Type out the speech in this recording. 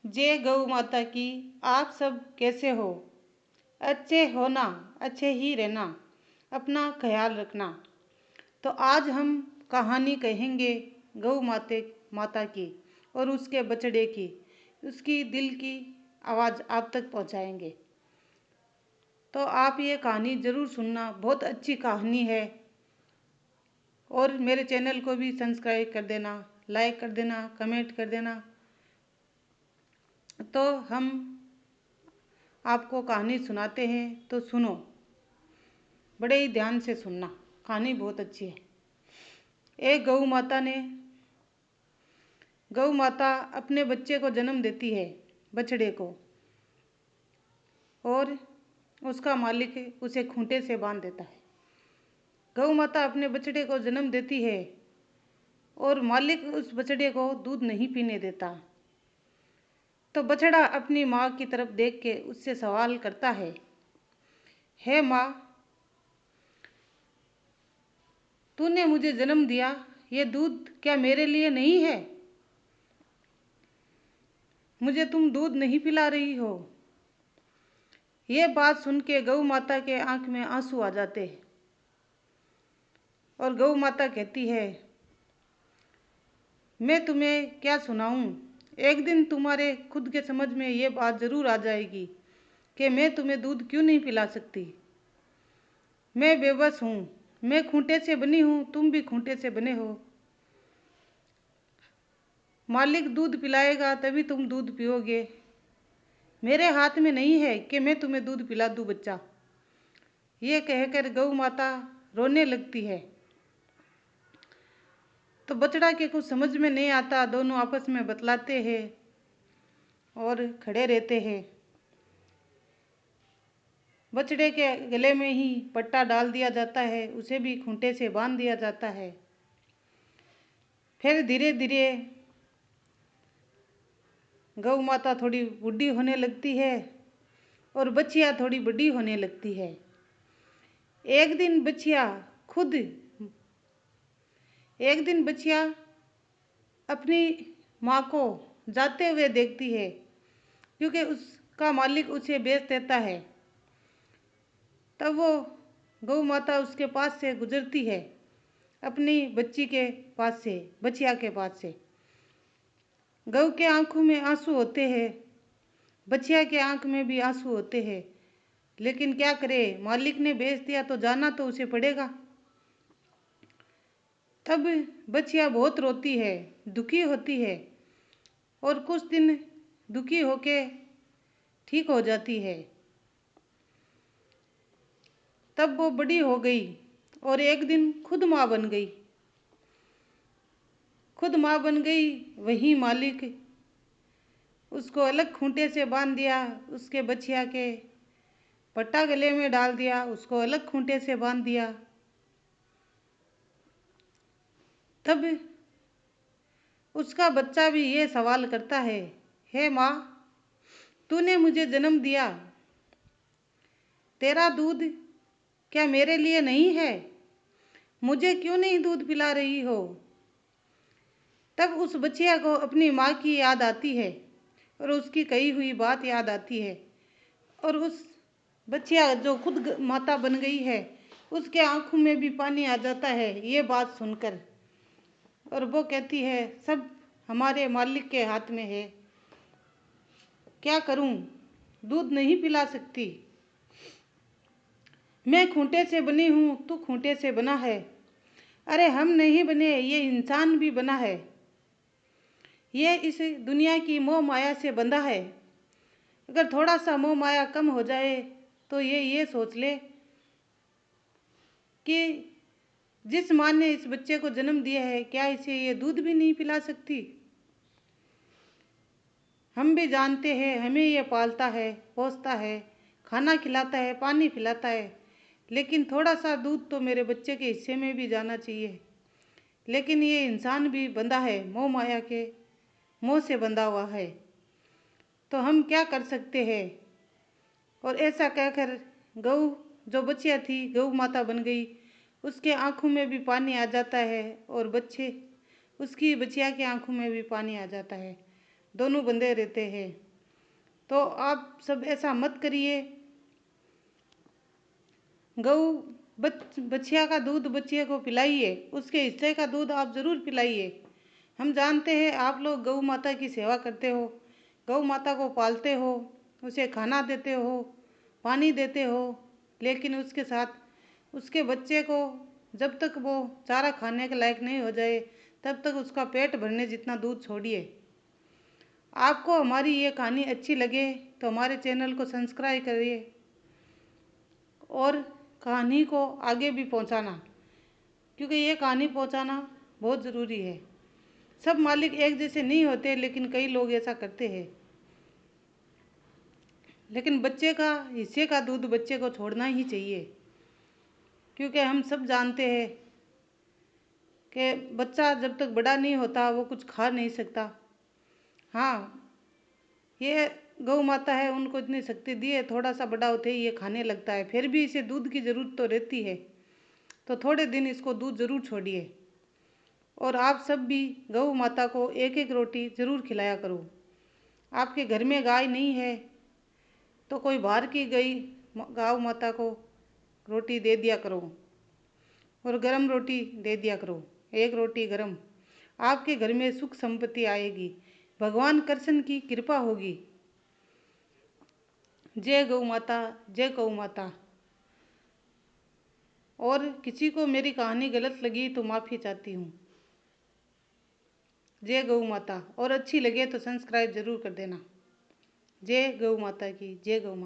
जय गौ माता की। आप सब कैसे हो? अच्छे होना, अच्छे ही रहना, अपना ख्याल रखना। तो आज हम कहानी कहेंगे गौ माता की और उसके बछड़े की। उसकी दिल की आवाज़ आप तक पहुंचाएंगे। तो आप ये कहानी ज़रूर सुनना, बहुत अच्छी कहानी है। और मेरे चैनल को भी सब्सक्राइब कर देना, लाइक कर देना, कमेंट कर देना। तो हम आपको कहानी सुनाते हैं, तो सुनो, बड़े ही ध्यान से सुनना, कहानी बहुत अच्छी है। एक गौ माता अपने बच्चे को जन्म देती है, बछड़े को, और उसका मालिक उसे खूंटे से बांध देता है। गौ माता अपने बछड़े को जन्म देती है और मालिक उस बछड़े को दूध नहीं पीने देता। तो बछड़ा अपनी माँ की तरफ देख के उससे सवाल करता है, हे माँ, तूने मुझे जन्म दिया, ये दूध क्या मेरे लिए नहीं है? मुझे तुम दूध नहीं पिला रही हो। ये बात सुन के गौ माता के आंख में आंसू आ जाते हैं और गौ माता कहती है, मैं तुम्हें क्या सुनाऊं? एक दिन तुम्हारे खुद के समझ में ये बात जरूर आ जाएगी कि मैं तुम्हें दूध क्यों नहीं पिला सकती। मैं बेबस हूँ, मैं खूंटे से बनी हूँ, तुम भी खूंटे से बने हो। मालिक दूध पिलाएगा तभी तुम दूध पियोगे। मेरे हाथ में नहीं है कि मैं तुम्हें दूध पिला दूँ बच्चा। ये कहकर गौ माता रोने लगती है। तो बछड़ा के कुछ समझ में नहीं आता, दोनों आपस में बतलाते हैं और खड़े रहते हैं। बछड़े के गले में ही पट्टा डाल दिया जाता है, उसे भी खूंटे से बांध दिया जाता है। फिर धीरे धीरे गौ माता थोड़ी बूढ़ी होने लगती है और बछिया थोड़ी बड़ी होने लगती है। एक दिन बछिया अपनी माँ को जाते हुए देखती है, क्योंकि उसका मालिक उसे बेच देता है। तब वो गौ माता उसके पास से गुजरती है, अपनी बछिया के पास से। गौ के आंखों में आंसू होते हैं, बछिया के आंख में भी आंसू होते हैं, लेकिन क्या करे, मालिक ने बेच दिया तो जाना तो उसे पड़ेगा। तब बछिया बहुत रोती है, दुखी होती है और कुछ दिन दुखी होके ठीक हो जाती है। तब वो बड़ी हो गई और एक दिन खुद माँ बन गई। वही मालिक उसको अलग खूंटे से बांध दिया, उसके बछिया के पट्टा गले में डाल दिया, उसको अलग खूंटे से बांध दिया। तब उसका बच्चा भी ये सवाल करता है, हे माँ, तूने मुझे जन्म दिया, तेरा दूध क्या मेरे लिए नहीं है? मुझे क्यों नहीं दूध पिला रही हो? तब उस बच्चिया को अपनी माँ की याद आती है और उसकी कही हुई बात याद आती है, और उस बच्चिया जो खुद माता बन गई है, उसके आंखों में भी पानी आ जाता है ये बात सुनकर। और वो कहती है, सब हमारे मालिक के हाथ में है, क्या करूं, दूध नहीं पिला सकती। मैं खूंटे से बनी हूँ, तू खूंटे से बना है। अरे हम नहीं बने, ये इंसान भी बना है। ये इस दुनिया की मोह माया से बंधा है। अगर थोड़ा सा मोह माया कम हो जाए तो ये सोच ले कि जिस माँ ने इस बच्चे को जन्म दिया है, क्या इसे ये दूध भी नहीं पिला सकती? हम भी जानते हैं, हमें ये पालता है, पोसता है, खाना खिलाता है, पानी पिलाता है, लेकिन थोड़ा सा दूध तो मेरे बच्चे के हिस्से में भी जाना चाहिए। लेकिन ये इंसान भी बंधा है, मोह माया के मोह से बंधा हुआ है, तो हम क्या कर सकते हैं? और ऐसा कहकर गऊ जो बच्चिया थी, गऊ माता बन गई। उसके आंखों में भी पानी आ जाता है और उसकी बच्चिया की आंखों में भी पानी आ जाता है। दोनों बंधे रहते हैं। तो आप सब ऐसा मत करिए। गऊ बछिया का दूध बच्चे को पिलाइए, उसके हिस्से का दूध आप ज़रूर पिलाइए। हम जानते हैं आप लोग गऊ माता की सेवा करते हो, गऊ माता को पालते हो, उसे खाना देते हो, पानी देते हो, लेकिन उसके साथ उसके बच्चे को जब तक वो चारा खाने के लायक नहीं हो जाए तब तक उसका पेट भरने जितना दूध छोड़िए। आपको हमारी ये कहानी अच्छी लगे तो हमारे चैनल को सब्सक्राइब करिए और कहानी को आगे भी पहुंचाना, क्योंकि ये कहानी पहुंचाना बहुत ज़रूरी है। सब मालिक एक जैसे नहीं होते, लेकिन कई लोग ऐसा करते हैं। लेकिन बच्चे का हिस्से का दूध बच्चे को छोड़ना ही चाहिए, क्योंकि हम सब जानते हैं कि बच्चा जब तक बड़ा नहीं होता वो कुछ खा नहीं सकता। हाँ, ये गौ माता है, उनको इतनी शक्ति दी है, थोड़ा सा बड़ा होते ही ये खाने लगता है, फिर भी इसे दूध की ज़रूरत तो रहती है। तो थोड़े दिन इसको दूध ज़रूर छोड़िए। और आप सब भी गौ माता को एक एक रोटी ज़रूर खिलाया करो। आपके घर में गाय नहीं है तो कोई बाहर की गई गौ माता को रोटी दे दिया करो, और गरम रोटी दे दिया करो, एक रोटी गरम। आपके घर में सुख संपत्ति आएगी, भगवान कृष्ण की कृपा होगी। जय गौ माता, जय गौ माता। और किसी को मेरी कहानी गलत लगी तो माफ़ी चाहती हूँ। जय गौ माता। और अच्छी लगे तो सब्सक्राइब जरूर कर देना। जय गौ माता की, जय गौ माता।